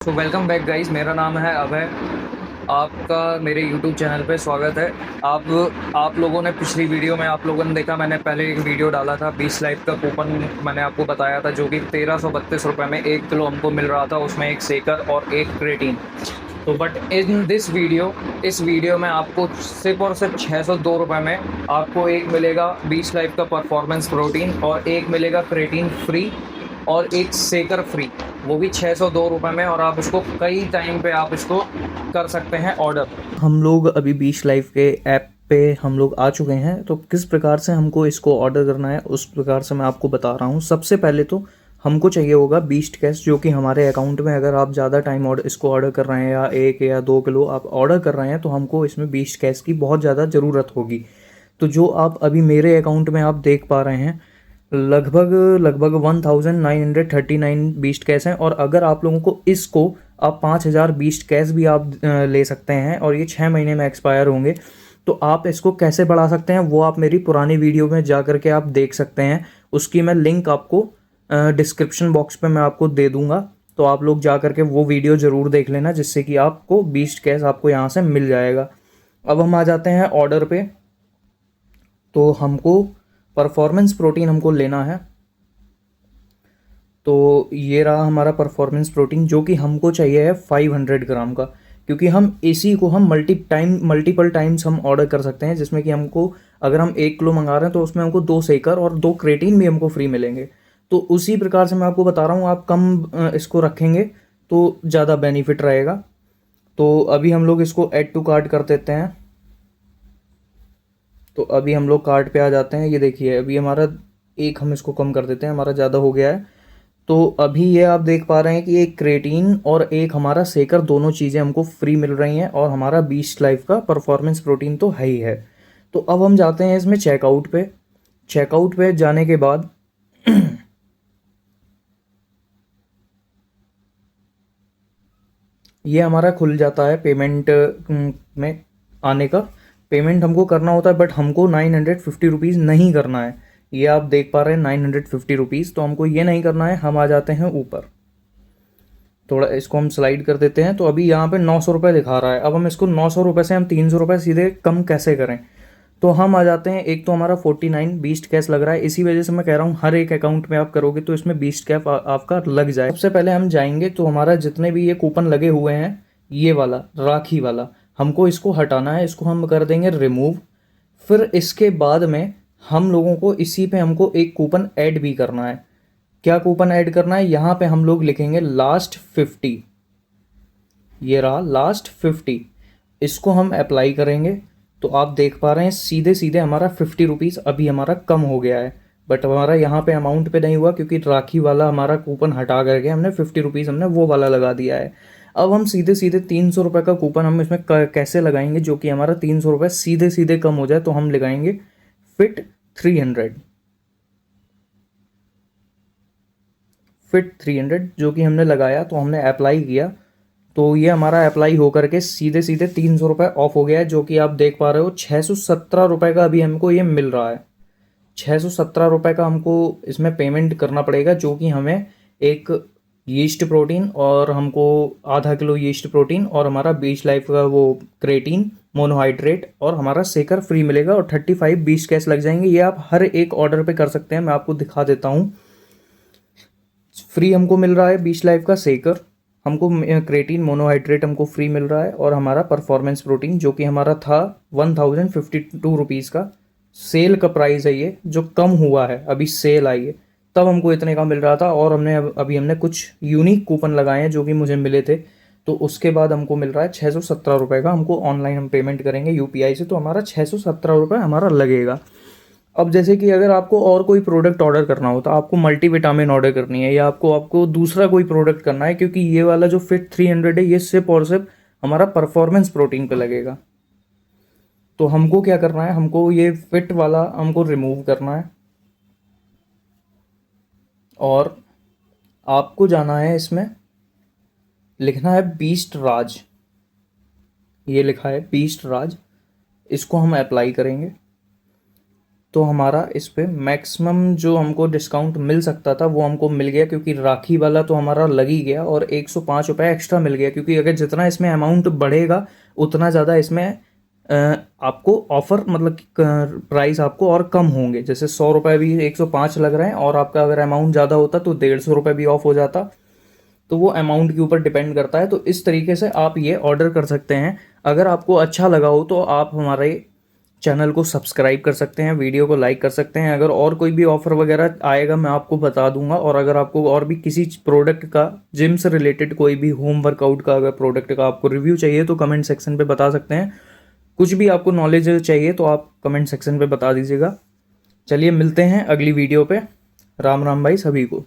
तो welcome back guys, मेरा नाम है अभय। आपका मेरे यूट्यूब चैनल पे स्वागत है। आप लोगों ने पिछली वीडियो में आप लोगों ने देखा, मैंने पहले एक वीडियो डाला था 20 लाइफ का कूपन। मैंने आपको बताया था जो कि 1332 रुपये में 1 किलो हमको मिल रहा था, उसमें एक सेकर और एक क्रेटीन। तो बट इन दिस वीडियो इस वीडियो में आपको सिर्फ और सिर्फ 602 रुपये में आपको एक मिलेगा 20 लाइफ का परफॉर्मेंस प्रोटीन और एक मिलेगा क्रेटीन फ्री और एक सेकर फ्री, वो भी 602 रुपये में। और आप इसको कई टाइम पे आप इसको कर सकते हैं ऑर्डर। हम लोग अभी बीच लाइफ के ऐप पे हम लोग आ चुके हैं। तो किस प्रकार से हमको इसको ऑर्डर करना है उस प्रकार से मैं आपको बता रहा हूँ। सबसे पहले तो हमको चाहिए होगा बीस्ट कैश, जो कि हमारे अकाउंट में अगर आप ज़्यादा टाइम इसको ऑर्डर कर रहे हैं या 1 या 2 किलो आप ऑर्डर कर रहे हैं तो हमको इसमें बीस्ट कैश की बहुत ज़्यादा ज़रूरत होगी। तो जो आप अभी मेरे अकाउंट में आप देख पा रहे हैं, लगभग लगभग 1939 बीस्ट कैश हैं। और अगर आप लोगों को इसको आप 5000 बीस्ट कैश भी आप ले सकते हैं और ये 6 महीने में एक्सपायर होंगे। तो आप इसको कैसे बढ़ा सकते हैं वो आप मेरी पुरानी वीडियो में जा करके आप देख सकते हैं। उसकी मैं लिंक आपको डिस्क्रिप्शन बॉक्स पे मैं आपको दे दूंगा। तो आप लोग जा करके वो वीडियो ज़रूर देख लेना, जिससे कि आपको बीस्ट कैश आपको यहाँ से मिल जाएगा। अब हम आ जाते हैं ऑर्डर पे। तो हमको परफॉर्मेंस प्रोटीन हमको लेना है। तो ये रहा हमारा परफॉर्मेंस प्रोटीन, जो कि हमको चाहिए है 500 ग्राम का, क्योंकि हम इसी को हम मल्टीपल टाइम्स हम ऑर्डर कर सकते हैं, जिसमें कि हमको अगर हम 1 किलो मंगा रहे हैं तो उसमें हमको 2 सेकर और 2 क्रेटीन भी हमको फ्री मिलेंगे। तो उसी प्रकार से मैं आपको बता रहा हूँ, आप कम इसको रखेंगे तो ज़्यादा बेनिफिट रहेगा। तो अभी हम लोग इसको ऐड टू कार्ट कर देते हैं। तो अभी हम लोग कार्ट पे आ जाते हैं। ये देखिए अभी हमारा एक, हम इसको कम कर देते हैं, हमारा ज़्यादा हो गया है। तो अभी ये आप देख पा रहे हैं कि एक क्रेटीन और एक हमारा सेकर, दोनों चीज़ें हमको फ्री मिल रही हैं और हमारा बीस्ट लाइफ का परफॉर्मेंस प्रोटीन तो है ही है। तो अब हम जाते हैं इसमें चेकआउट पे। चेकआउट पे जाने के बाद ये हमारा खुल जाता है पेमेंट में आने का। पेमेंट हमको करना होता है, बट हमको 950 रुपीज़ नहीं करना है। ये आप देख पा रहे हैं 950 रुपीज़, तो हमको ये नहीं करना है। हम आ जाते हैं ऊपर, थोड़ा इसको हम स्लाइड कर देते हैं। तो अभी यहाँ पे 900 रुपये दिखा रहा है। अब हम इसको 900 रुपये से हम 300 रुपये सीधे कम कैसे करें। तो हम आ जाते हैं, एक तो हमारा 49 बीस्ट कैश लग रहा है, इसी वजह से मैं कह रहा हूँ हर एक अकाउंट में आप करोगे तो इसमें बीस्ट कैश आपका लग जाए। सबसे पहले हम जाएंगे तो हमारा जितने भी ये कूपन लगे हुए हैं, ये वाला राखी वाला, हमको इसको हटाना है। इसको हम कर देंगे रिमूव। फिर इसके बाद में हम लोगों को इसी पे हमको एक कूपन ऐड भी करना है। क्या कूपन ऐड करना है, यहाँ पे हम लोग लिखेंगे लास्ट 50। ये रहा लास्ट 50, इसको हम अप्लाई करेंगे। तो आप देख पा रहे हैं सीधे सीधे हमारा 50 रुपीज़ अभी हमारा कम हो गया है। बट हमारा यहाँ पे अमाउंट पे नहीं हुआ, क्योंकि राखी वाला हमारा कूपन हटा करके हमने 50 रुपीज़ हमने वो वाला लगा दिया है। अब हम सीधे सीधे 300 रुपये का कूपन हम इसमें कैसे लगाएंगे, जो कि हमारा 300 रुपये सीधे सीधे कम हो जाए। तो हम लगाएंगे फिट 300, जो कि हमने लगाया, तो हमने अप्लाई किया। तो ये हमारा अप्लाई होकर के सीधे सीधे 300 रुपये ऑफ हो गया है, जो कि आप देख पा रहे हो 617 रुपये का अभी हमको ये मिल रहा है। 617 रुपये का हमको इसमें पेमेंट करना पड़ेगा, जो कि हमें एक यीस्ट प्रोटीन और हमको ½ किलो यीस्ट प्रोटीन और हमारा बीच लाइफ का वो क्रेटीन मोनोहाइड्रेट और हमारा सेकर फ्री मिलेगा और 35 बीस कैश लग जाएंगे। ये आप हर एक ऑर्डर पे कर सकते हैं। मैं आपको दिखा देता हूँ। फ्री हमको मिल रहा है बीच लाइफ का सेकर, हमको क्रेटीन मोनोहाइड्रेट हमको फ्री मिल रहा है और हमारा परफॉर्मेंस प्रोटीन, जो कि हमारा था 1052 रुपीज़ का। सेल का प्राइस है ये, जो कम हुआ है, अभी सेल आई है तब हमको इतने का मिल रहा था। और हमने अभी हमने कुछ यूनिक कूपन लगाए हैं जो कि मुझे मिले थे, तो उसके बाद हमको मिल रहा है 617 रुपये का। हमको ऑनलाइन हम पेमेंट करेंगे यूपीआई से, तो हमारा 617 रुपये हमारा लगेगा। अब जैसे कि अगर आपको और कोई प्रोडक्ट ऑर्डर करना हो, तो आपको मल्टीविटामिन ऑर्डर करनी है या आपको आपको दूसरा कोई प्रोडक्ट करना है, क्योंकि ये वाला जो फिट 300 है ये सिर्फ और सिर्फ हमारा परफॉर्मेंस प्रोटीन पे लगेगा। तो हमको क्या करना है, हमको ये फिट वाला हमको रिमूव करना है और आपको जाना है, इसमें लिखना है बीस्ट राज। ये लिखा है बीस्ट राज, इसको हम अप्लाई करेंगे। तो हमारा इस पे मैक्सिमम जो हमको डिस्काउंट मिल सकता था वो हमको मिल गया, क्योंकि राखी वाला तो हमारा लग ही गया, और 105 रुपये एक्स्ट्रा मिल गया, क्योंकि अगर जितना इसमें अमाउंट बढ़ेगा उतना ज़्यादा इसमें आपको ऑफ़र मतलब प्राइस आपको और कम होंगे। जैसे 100 रुपये भी 105 लग रहे हैं, और आपका अगर अमाउंट ज़्यादा होता तो 150 रुपये भी ऑफ हो जाता। तो वो अमाउंट के ऊपर डिपेंड करता है। तो इस तरीके से आप ये ऑर्डर कर सकते हैं। अगर आपको अच्छा लगा हो तो आप हमारे चैनल को सब्सक्राइब कर सकते हैं, वीडियो को लाइक कर सकते हैं। अगर और कोई भी ऑफ़र वगैरह आएगा मैं आपको बता दूंगा। और अगर आपको और भी किसी प्रोडक्ट का, जिम से रिलेटेड कोई भी होम वर्कआउट का अगर प्रोडक्ट का आपको रिव्यू चाहिए तो कमेंट सेक्शन पे बता सकते हैं। कुछ भी आपको नॉलेज चाहिए तो आप कमेंट सेक्शन पे बता दीजिएगा। चलिए मिलते हैं अगली वीडियो पे। राम राम भाई सभी को।